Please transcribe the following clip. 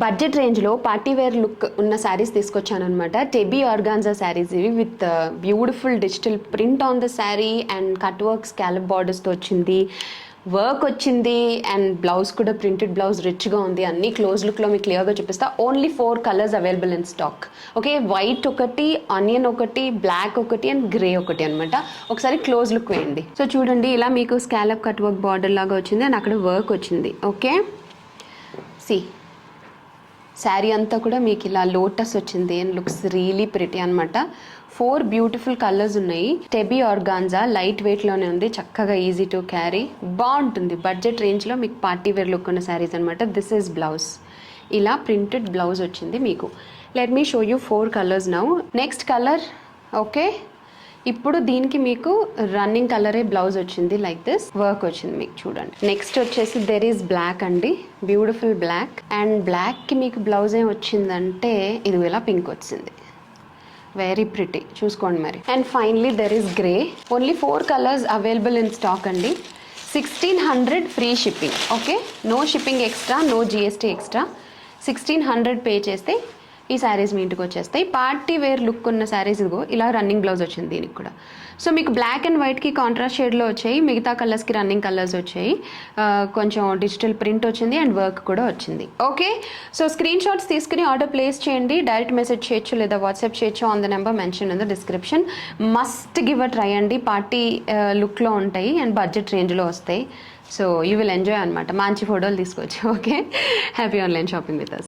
Budget రేంజ్లో party wear look ఉన్న శారీస్ తీసుకొచ్చాను అనమాట. టెబీ ఆర్గాన్జా శారీస్ ఇవి with beautiful digital print on the sari and cut work scallop బార్డర్స్తో వచ్చింది, వర్క్ వచ్చింది అండ్ బ్లౌజ్ కూడా ప్రింటెడ్ బ్లౌజ్ రిచ్గా ఉంది. అన్ని క్లోజ్ లుక్లో మీకు క్లియర్గా చూపిస్తా. Only 4 colours available in stock. Okay, white ఒకటి, ఆనియన్ ఒకటి, బ్లాక్ ఒకటి అండ్ గ్రే ఒకటి అనమాట. ఒకసారి క్లోజ్ లుక్ వేయండి. సో చూడండి, ఇలా మీకు స్కాలప్ కట్ వర్క్ బార్డర్ లాగా వచ్చింది అండ్ అక్కడ వర్క్ వచ్చింది. ఓకే, సి శారీ అంతా కూడా మీకు ఇలా లోటస్ వచ్చింది అండ్ లుక్స్ రియలీ ప్రిటీ అనమాట. 4 బ్యూటిఫుల్ కలర్స్ ఉన్నాయి. టెబీ ఆర్గాన్జా లైట్ వెయిట్లోనే ఉంది, చక్కగా ఈజీ టు క్యారీ, బాగుంటుంది. బడ్జెట్ రేంజ్లో మీకు పార్టీ వేర్ లుక్ ఉన్న శారీస్ అనమాట. దిస్ ఈజ్ బ్లౌజ్, ఇలా ప్రింటెడ్ బ్లౌజ్ వచ్చింది మీకు. Let me show you 4 colours now. Next colour, okay, ఇప్పుడు దీనికి మీకు రన్నింగ్ కలరే బ్లౌజ్ వచ్చింది, లైక్ దిస్ వర్క్ వచ్చింది మీకు చూడండి. నెక్స్ట్ వచ్చేసి దెర్ ఈస్ బ్లాక్ అండి, బ్యూటిఫుల్ బ్లాక్. అండ్ బ్లాక్కి మీకు బ్లౌజ్ ఏం వచ్చిందంటే ఇది ఇలా పింక్ వచ్చింది, వెరీ ప్రిటీ, చూసుకోండి మరి. And finally there is grey. Only 4 colours available in stock అండి. 1600 free shipping. Okay, no shipping extra, no GST extra. 1600 pay చేస్తే ఈ శారీస్ మీ ఇంటికి వచ్చేస్తాయి. పార్టీ వేర్ లుక్ ఉన్న శారీస్ ఇదిగో ఇలా రన్నింగ్ బ్లౌజ్ వచ్చింది దీనికి కూడా. సో మీకు బ్లాక్ అండ్ వైట్కి కాంట్రాస్ట్ షేడ్లో వచ్చాయి, మిగతా కలర్స్కి రన్నింగ్ కలర్స్ వచ్చాయి, కొంచెం డిజిటల్ ప్రింట్ వచ్చింది అండ్ వర్క్ కూడా వచ్చింది. ఓకే, సో స్క్రీన్ షాట్స్ తీసుకుని ఆర్డర్ ప్లేస్ చేయండి. డైరెక్ట్ మెసేజ్ చేయొచ్చు లేదా వాట్సాప్ చేయొచ్చు on the number mention in the description. Must give a try అండి. పార్టీ లుక్లో ఉంటాయి అండ్ బడ్జెట్ రేంజ్లో వస్తాయి. సో యూ విల్ ఎంజాయ్ అనమాట. మంచి ఫోటోలు తీసుకోవచ్చు. Okay, happy online shopping with us.